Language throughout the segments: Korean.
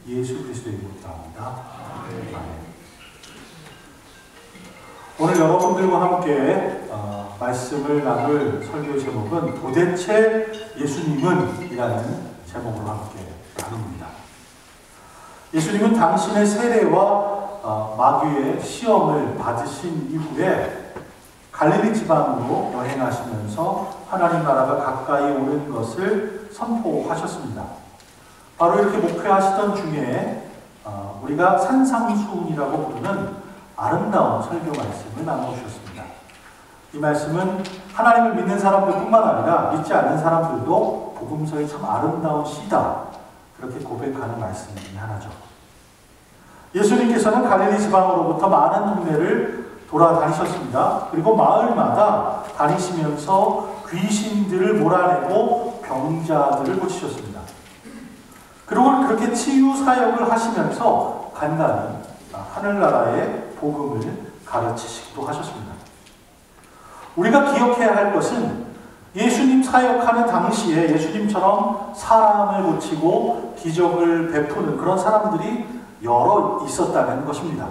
예수 그리스도의 이름으로 기도합니다. 아멘. 오늘 여러분들과 함께 말씀을 나눌 설교의 제목은 도대체 예수님은? 이라는 제목으로 함께 나눕니다. 예수님은 당신의 세례와 마귀의 시험을 받으신 이후에 갈릴리 지방으로 여행하시면서 하나님 나라가 가까이 오는 것을 선포하셨습니다. 바로 이렇게 목회하시던 중에 우리가 산상수훈이라고 부르는 아름다운 설교 말씀을 나눠주셨습니다. 이 말씀은 하나님을 믿는 사람들뿐만 아니라 믿지 않는 사람들도 복음서의 참 아름다운 시다, 그렇게 고백하는 말씀 중에 하나죠. 예수님께서는 갈릴리 지방으로부터 많은 동네를 돌아다니셨습니다. 그리고 마을마다 다니시면서 귀신들을 몰아내고 병자들을 고치셨습니다. 그리고 그렇게 치유 사역을 하시면서 간간히 하늘나라의 복음을 가르치시기도 하셨습니다. 우리가 기억해야 할 것은 예수님 사역하는 당시에 예수님처럼 사람을 고치고 기적을 베푸는 그런 사람들이 여러 있었다는 것입니다.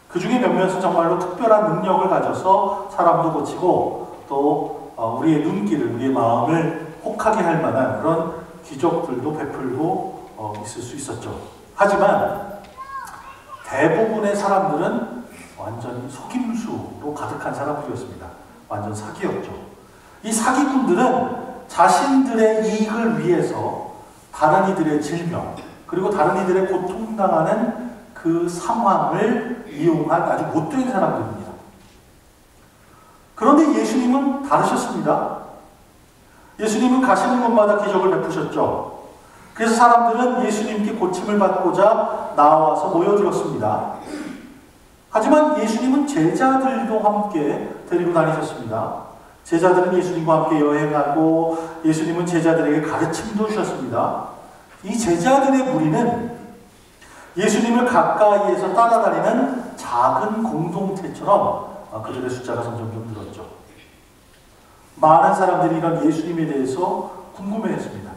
그 중에 몇몇은 정말로 특별한 능력을 가져서 사람도 고치고 또 우리의 눈길을, 우리의 마음을 혹하게 할 만한 그런 기적들도 베풀고 있을 수 있었죠. 하지만 대부분의 사람들은 완전히 속임수로 가득한 사람들이었습니다. 완전 사기였죠. 이 사기꾼들은 자신들의 이익을 위해서 다른 이들의 질병, 그리고 다른 이들의 고통당하는 그 상황을 이용한 아주 못된 사람들입니다. 그런데 예수님은 다르셨습니다. 예수님은 가시는 곳마다 기적을 베푸셨죠. 그래서 사람들은 예수님께 고침을 받고자 나와서 모여들었습니다. 하지만 예수님은 제자들도 함께 데리고 다니셨습니다. 제자들은 예수님과 함께 여행하고 예수님은 제자들에게 가르침도 주셨습니다. 이 제자들의 무리는 예수님을 가까이에서 따라다니는 작은 공동체처럼 그들의 숫자가 점점 늘었죠. 많은 사람들이 이런 예수님에 대해서 궁금해했습니다.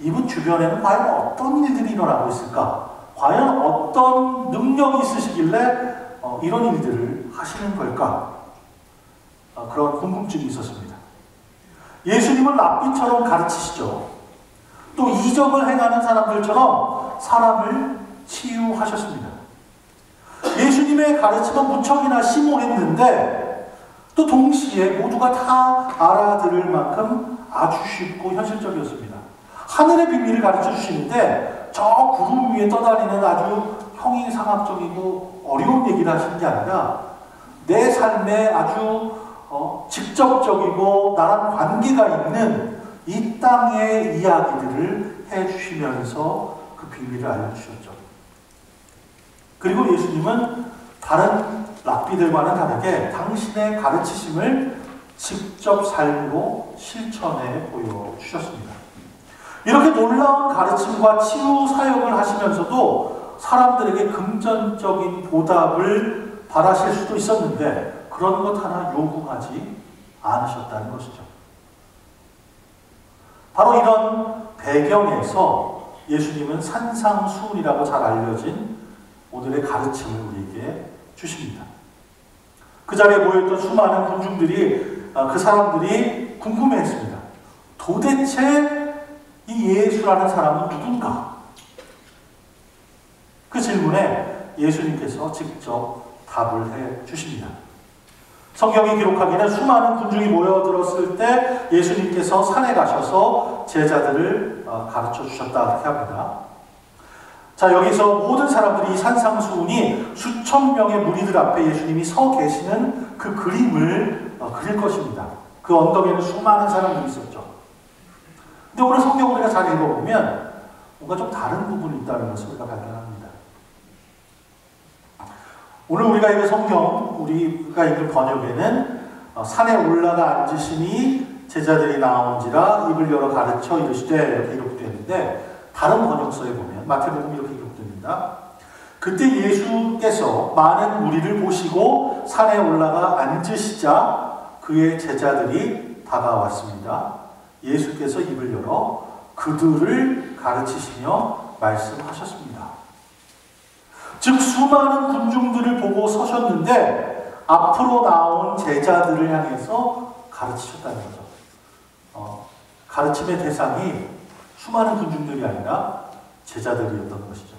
이분 주변에는 과연 어떤 일들이 일어나고 있을까? 과연 어떤 능력이 있으시길래 이런 일들을 하시는 걸까? 그런 궁금증이 있었습니다. 예수님은 랍비처럼 가르치시죠. 또 이적을 행하는 사람들처럼 사람을 치유하셨습니다. 예수님의 가르침은 무척이나 심오했는데 또 동시에 모두가 다 알아들을 만큼 아주 쉽고 현실적이었습니다. 하늘의 비밀을 가르쳐 주시는데 저 구름 위에 떠다니는 아주 형이상학적이고 어려운 얘기를 하시는 게 아니라 내 삶에 아주 직접적이고 나랑 관계가 있는 이 땅의 이야기들을 해주시면서 그 비밀을 알려주셨죠. 그리고 예수님은 다른 랍비들과는 다르게 당신의 가르치심을 직접 삶으로 실천해 보여주셨습니다. 이렇게 놀라운 가르침과 치유 사역을 하시면서도 사람들에게 금전적인 보답을 바라실 수도 있었는데 그런 것 하나 요구하지 않으셨다는 것이죠. 바로 이런 배경에서 예수님은 산상수훈이라고 잘 알려진 오늘의 가르침을 우리에게 주십니다. 그 자리에 모여있던 수많은 군중들이 그 사람들이 궁금해했습니다. 도대체 이 예수라는 사람은 누군가? 그 질문에 예수님께서 직접 답을 해 주십니다. 성경이 기록하기는 수많은 군중이 모여들었을 때 예수님께서 산에 가셔서 제자들을 가르쳐 주셨다 이렇게 합니다. 자, 여기서 모든 사람들이 이 산상수훈이 수천 명의 무리들 앞에 예수님이 서 계시는 그 그림을 그릴 것입니다. 그 언덕에는 수많은 사람들이 있었죠. 근데 오늘 성경을 우리가 잘 읽어보면 뭔가 좀 다른 부분이 있다는 것을 우리가 발견합니다. 오늘 우리가 읽은 성경, 우리가 읽은 번역에는 산에 올라가 앉으시니 제자들이 나온지라 입을 열어 가르쳐 이르시되 이렇게 기록되어 있는데 다른 번역서에 보면 마태복음 이렇게 기록됩니다. 그때 예수께서 많은 무리를 보시고 산에 올라가 앉으시자 그의 제자들이 다가왔습니다. 예수께서 입을 열어 그들을 가르치시며 말씀하셨습니다. 즉 수많은 군중들을 보고 서셨는데 앞으로 나온 제자들을 향해서 가르치셨다는 거죠. 가르침의 대상이 수많은 군중들이 아니라 제자들이었던 것이죠.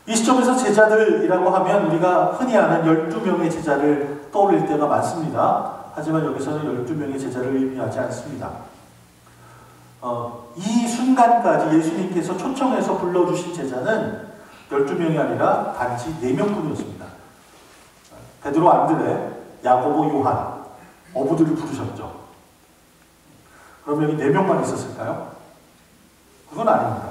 이 시점에서 제자들이라고 하면 우리가 흔히 아는 12명의 제자를 떠올릴 때가 많습니다. 하지만 여기서는 12명의 제자를 의미하지 않습니다. 이 순간까지 예수님께서 초청해서 불러주신 제자는 12명이 아니라 단지 4명뿐이었습니다. 베드로, 안드레, 야고보, 요한, 어부들을 부르셨죠. 그럼 여기 4명만 있었을까요? 그건 아닙니다.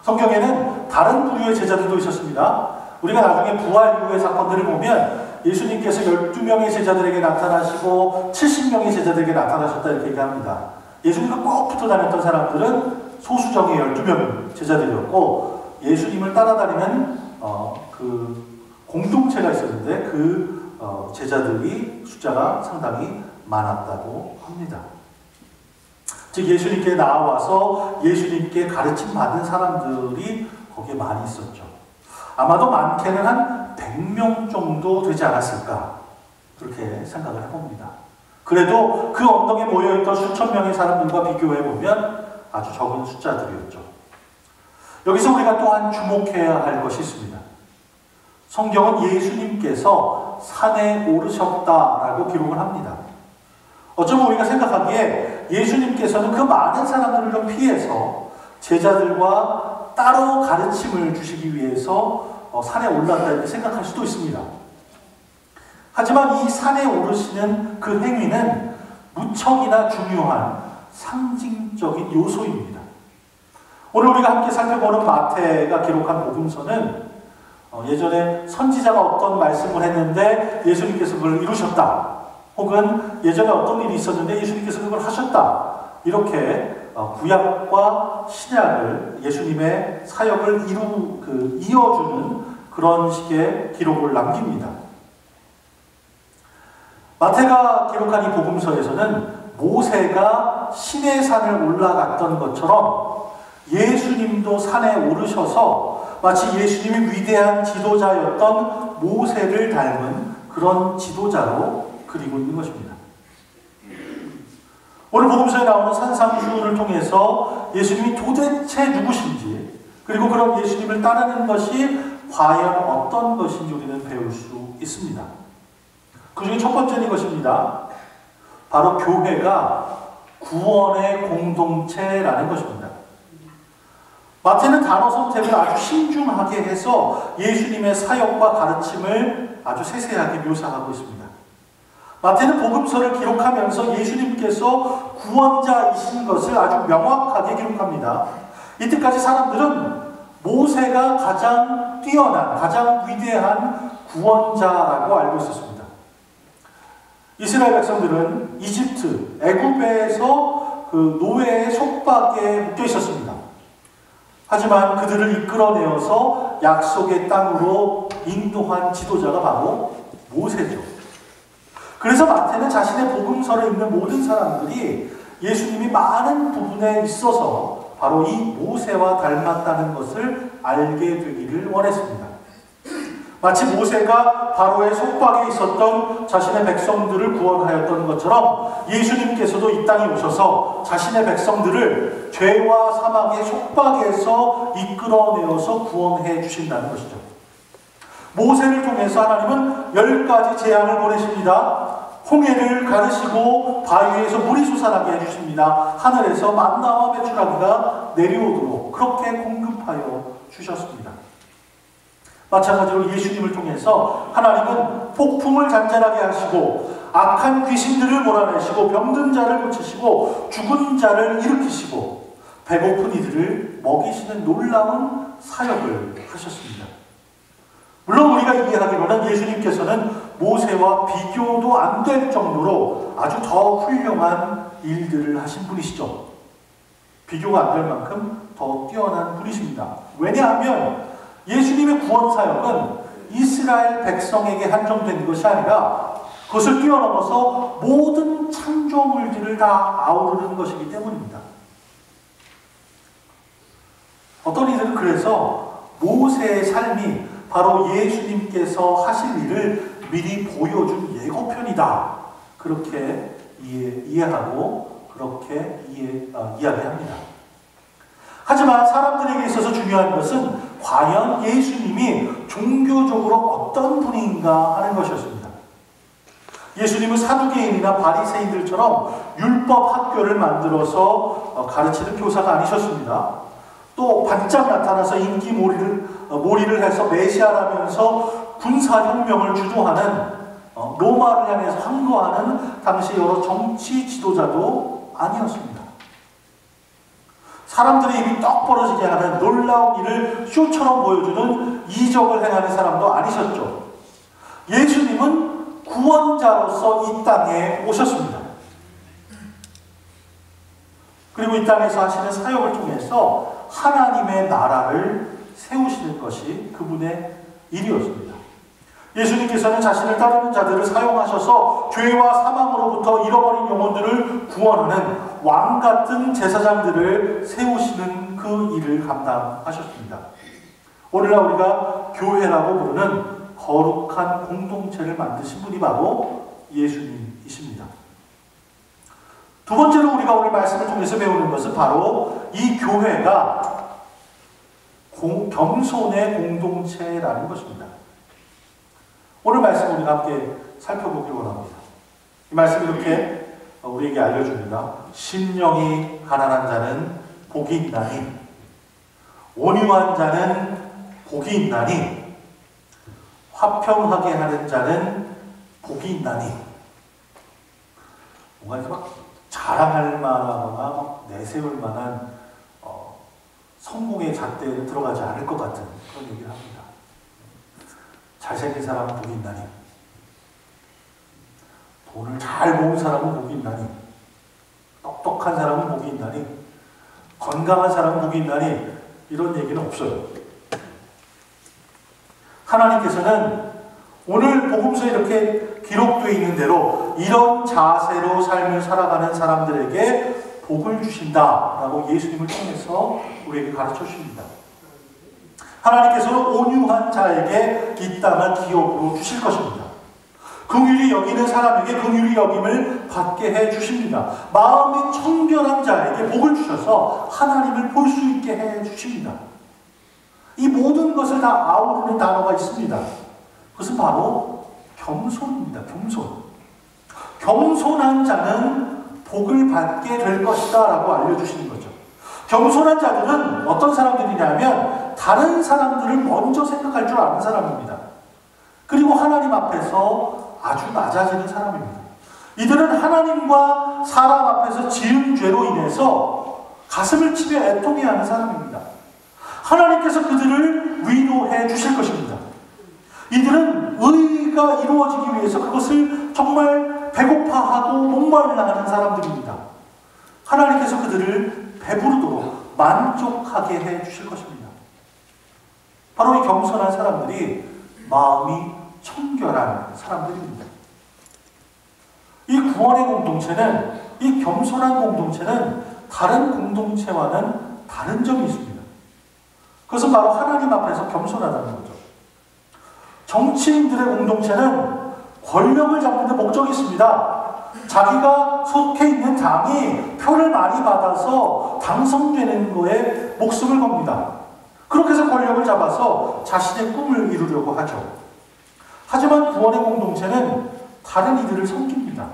성경에는 다른 부류의 제자들도 있었습니다. 우리가 나중에 부활 이후의 사건들을 보면 예수님께서 12명의 제자들에게 나타나시고 70명의 제자들에게 나타나셨다 이렇게 얘기합니다. 예수님과 꼭 붙어 다녔던 사람들은 소수정의 12명 제자들이었고 예수님을 따라다니는 그 공동체가 있었는데 그 제자들이 숫자가 상당히 많았다고 합니다. 즉 예수님께 나와서 예수님께 가르침 받은 사람들이 거기에 많이 있었죠. 아마도 많게는 한 100명 정도 되지 않았을까 그렇게 생각을 해봅니다. 그래도 그 언덕에 모여있던 수천 명의 사람들과 비교해보면 아주 적은 숫자들이었죠. 여기서 우리가 또한 주목해야 할 것이 있습니다. 성경은 예수님께서 산에 오르셨다라고 기록을 합니다. 어쩌면 우리가 생각하기에 예수님께서는 그 많은 사람들을 좀 피해서 제자들과 따로 가르침을 주시기 위해서 산에 올랐다 이렇게 생각할 수도 있습니다. 하지만 이 산에 오르시는 그 행위는 무척이나 중요한 상징적인 요소입니다. 오늘 우리가 함께 살펴보는 마태가 기록한 복음서는 예전에 선지자가 어떤 말씀을 했는데 예수님께서 그걸 이루셨다. 혹은 예전에 어떤 일이 있었는데 예수님께서 그걸 하셨다. 이렇게 구약과 신약을 예수님의 사역을 이어주는 그런 식의 기록을 남깁니다. 마태가 기록한 이 복음서에서는 모세가 시내산을 올라갔던 것처럼 예수님도 산에 오르셔서 마치 예수님이 위대한 지도자였던 모세를 닮은 그런 지도자로 그리고 있는 것입니다. 오늘 복음서에 나오는 산상수훈을 통해서 예수님이 도대체 누구신지 그리고 그런 예수님을 따르는 것이 과연 어떤 것인지 우리는 배울 수 있습니다. 그 중에 첫 번째는 이것입니다. 바로 교회가 구원의 공동체라는 것입니다. 마태는 단어 선택을 아주 신중하게 해서 예수님의 사역과 가르침을 아주 세세하게 묘사하고 있습니다. 마태는 복음서를 기록하면서 예수님께서 구원자이신 것을 아주 명확하게 기록합니다. 이때까지 사람들은 모세가 가장 뛰어난, 가장 위대한 구원자라고 알고 있었습니다. 이스라엘 백성들은 이집트, 애굽에서 그 노예의 속박에 묶여 있었습니다. 하지만 그들을 이끌어내어서 약속의 땅으로 인도한 지도자가 바로 모세죠. 그래서 마태는 자신의 복음서를 읽는 모든 사람들이 예수님이 많은 부분에 있어서 바로 이 모세와 닮았다는 것을 알게 되기를 원했습니다. 마치 모세가 바로의 속박에 있었던 자신의 백성들을 구원하였던 것처럼 예수님께서도 이 땅에 오셔서 자신의 백성들을 죄와 사망의 속박에서 이끌어내어서 구원해 주신다는 것이죠. 모세를 통해서 하나님은 10가지 재앙을 보내십니다. 홍해를 가르시고 바위에서 물이 솟아나게 해주십니다. 하늘에서 만나와 메추라기가 내려오도록 그렇게 공급하여 주셨습니다. 마찬가지로 예수님을 통해서 하나님은 폭풍을 잔잔하게 하시고 악한 귀신들을 몰아내시고 병든 자를 고치시고 죽은 자를 일으키시고 배고픈 이들을 먹이시는 놀라운 사역을 하셨습니다. 물론 우리가 이해하기로는 예수님께서는 모세와 비교도 안 될 정도로 아주 더 훌륭한 일들을 하신 분이시죠. 비교가 안 될 만큼 더 뛰어난 분이십니다. 왜냐하면 예수님의 구원 사역은 이스라엘 백성에게 한정된 것이 아니라 그것을 뛰어넘어서 모든 창조물들을 다 아우르는 것이기 때문입니다. 어떤 이들은 그래서 모세의 삶이 바로 예수님께서 하실 일을 미리 보여준 예고편이다. 그렇게 이해하고 그렇게 이야기합니다. 하지만 사람들에게 있어서 중요한 것은 과연 예수님이 종교적으로 어떤 분인가 하는 것이었습니다. 예수님은 사두개인이나 바리새인들처럼 율법 학교를 만들어서 가르치는 교사가 아니셨습니다. 또 반짝 나타나서 인기 몰이를 해서 메시아라면서 군사혁명을 주도하는 로마를 향해서 항거하는 당시 여러 정치 지도자도 아니었습니다. 사람들의 입이 떡 벌어지게 하는 놀라운 일을 쇼처럼 보여주는 이적을 행하는 사람도 아니셨죠. 예수님은 구원자로서 이 땅에 오셨습니다. 그리고 이 땅에서 하시는 사역을 통해서 하나님의 나라를 세우시는 것이 그분의 일이었습니다. 예수님께서는 자신을 따르는 자들을 사용하셔서 죄와 사망으로부터 잃어버린 영혼들을 구원하는 왕 같은 제사장들을 세우시는 그 일을 감당하셨습니다. 오늘날 우리가 교회라고 부르는 거룩한 공동체를 만드신 분이 바로 예수님이십니다. 두 번째로 우리가 오늘 말씀을 통해서 배우는 것은 바로 이 교회가 겸손의 공동체라는 것입니다. 오늘 말씀 우리가 함께 살펴보기를 원합니다. 이 말씀 이렇게 우리에게 알려줍니다. 심령이 가난한 자는 복이 있나니, 온유한 자는 복이 있나니, 화평하게 하는 자는 복이 있나니. 뭔가 이렇게 막 자랑할 만하거나 막 내세울 만한 성공의 잣대에 들어가지 않을 것 같은 그런 얘기를 합니다. 잘생긴 사람은 복이 있나니, 돈을 잘 모은 사람은 복이 있나니, 똑똑한 사람은 복이 있나니, 건강한 사람은 복이 있나니, 이런 얘기는 없어요. 하나님께서는 오늘 복음서에 이렇게 기록되어 있는 대로 이런 자세로 삶을 살아가는 사람들에게 복을 주신다라고 예수님을 통해서 우리에게 가르쳐 주십니다. 하나님께서는 온유한 자에게 이 땅을 기업으로 주실 것입니다. 긍휼히 여기는 사람에게 긍휼히 여김을 받게 해 주십니다. 마음이 청결한 자에게 복을 주셔서 하나님을 볼 수 있게 해 주십니다. 이 모든 것을 다 아우르는 단어가 있습니다. 그것은 바로 겸손입니다. 겸손. 겸손한 자는 복을 받게 될 것이다 라고 알려주시는 거죠. 겸손한 자들은 어떤 사람들이냐면 다른 사람들을 먼저 생각할 줄 아는 사람입니다. 그리고 하나님 앞에서 아주 낮아지는 사람입니다. 이들은 하나님과 사람 앞에서 지은 죄로 인해서 가슴을 치며 애통해하는 사람입니다. 하나님께서 그들을 위로해 주실 것입니다. 이들은 의가 이루어지기 위해서 그것을 정말 배고파하고 목말라 하는 사람들입니다. 하나님께서 그들을 배부르도록 만족하게 해 주실 것입니다. 바로 이 겸손한 사람들이 마음이 청결한 사람들입니다. 이 구원의 공동체는, 이 겸손한 공동체는 다른 공동체와는 다른 점이 있습니다. 그것은 바로 하나님 앞에서 겸손하다는 거죠. 정치인들의 공동체는 권력을 잡는 데 목적이 있습니다. 자기가 속해 있는 당이 표를 많이 받아서 당선되는 거에 목숨을 겁니다. 그렇게 해서 권력을 잡아서 자신의 꿈을 이루려고 하죠. 하지만 구원의 공동체는 다른 이들을 섬깁니다.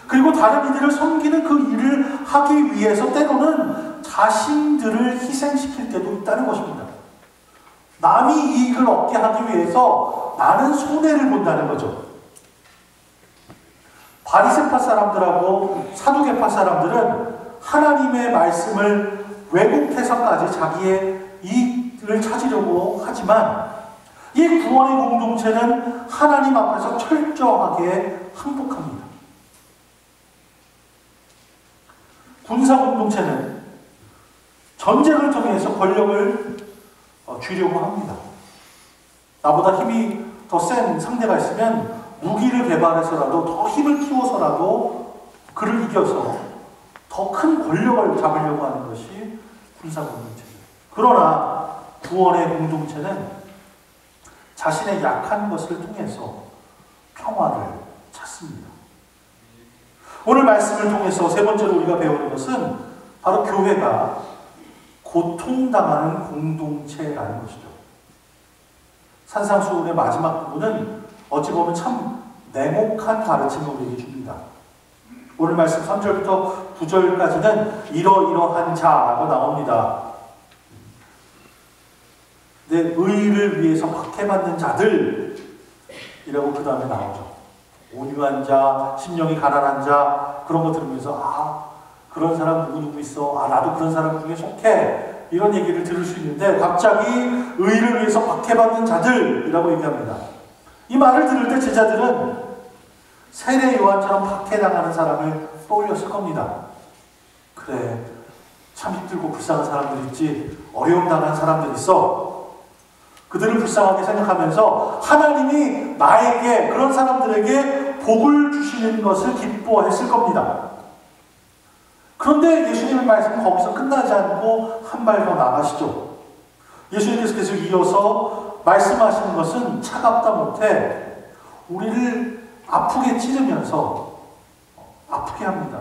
그리고 다른 이들을 섬기는 그 일을 하기 위해서 때로는 자신들을 희생시킬 때도 있다는 것입니다. 남이 이익을 얻게 하기 위해서 나는 손해를 본다는 거죠. 바리새파 사람들하고 사두개파 사람들은 하나님의 말씀을 왜곡해서까지 자기의 이익을 찾으려고 하지만 이 구원의 공동체는 하나님 앞에서 철저하게 항복합니다. 군사 공동체는 전쟁을 통해서 권력을 쥐려고 합니다. 나보다 힘이 더 센 상대가 있으면 무기를 개발해서라도 더 힘을 키워서라도 그를 이겨서 더 큰 권력을 잡으려고 하는 것이 군사 공동체입니다. 그러나 구원의 공동체는 자신의 약한 것을 통해서 평화를 찾습니다. 오늘 말씀을 통해서 세 번째로 우리가 배우는 것은 바로 교회가 고통당하는 공동체라는 것이죠. 산상수훈의 마지막 부분은 어찌 보면 참 냉혹한 가르침을 우리에게 줍니다. 오늘 말씀 3절부터 9절까지는 이러이러한 자라고 나옵니다. 내 의를 위해서 박해받는 자들이라고 그 다음에 나오죠. 온유한 자, 심령이 가난한 자, 그런 거 들으면서 그런 사람 누구 있어. 나도 그런 사람 중에 속해. 이런 얘기를 들을 수 있는데 갑자기 의를 위해서 박해받는 자들이라고 얘기합니다. 이 말을 들을 때 제자들은 세례 요한처럼 박해당하는 사람을 떠올렸을 겁니다. 그래, 참 힘들고 불쌍한 사람들 있지. 어려움 당한 사람들 있어. 그들을 불쌍하게 생각하면서 하나님이 나에게, 그런 사람들에게 복을 주시는 것을 기뻐했을 겁니다. 그런데 예수님의 말씀은 거기서 끝나지 않고 한 발 더 나가시죠. 예수님께서 계속 이어서 말씀하시는 것은 차갑다 못해 우리를 아프게 찌르면서 아프게 합니다.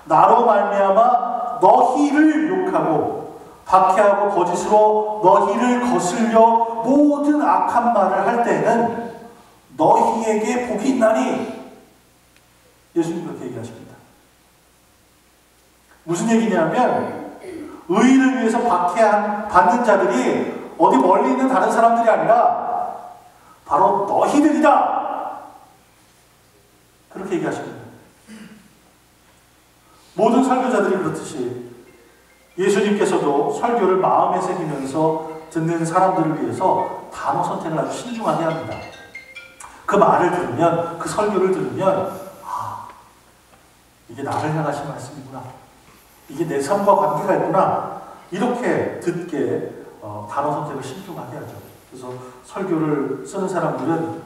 나로 말미암아 너희를 욕하고 박해하고 거짓으로 너희를 거슬려 모든 악한 말을 할 때에는 너희에게 복이 있나니. 예수님 그렇게 얘기하십니다. 무슨 얘기냐면 의를 위해서 박해받는 자들이 어디 멀리 있는 다른 사람들이 아니라 바로 너희들이다. 그렇게 얘기하십니다. 모든 설교자들이 그렇듯이 예수님께서도 설교를 마음에 새기면서 듣는 사람들을 위해서 단어 선택을 아주 신중하게 합니다. 그 말을 들으면, 그 설교를 들으면 이게 나를 향하신 말씀이구나. 이게 내 삶과 관계가 있구나. 이렇게 듣게 단어 선택을 신중하게 하죠. 그래서 설교를 쓰는 사람들은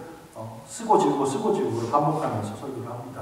쓰고 지우고 반복하면서 설교를 합니다.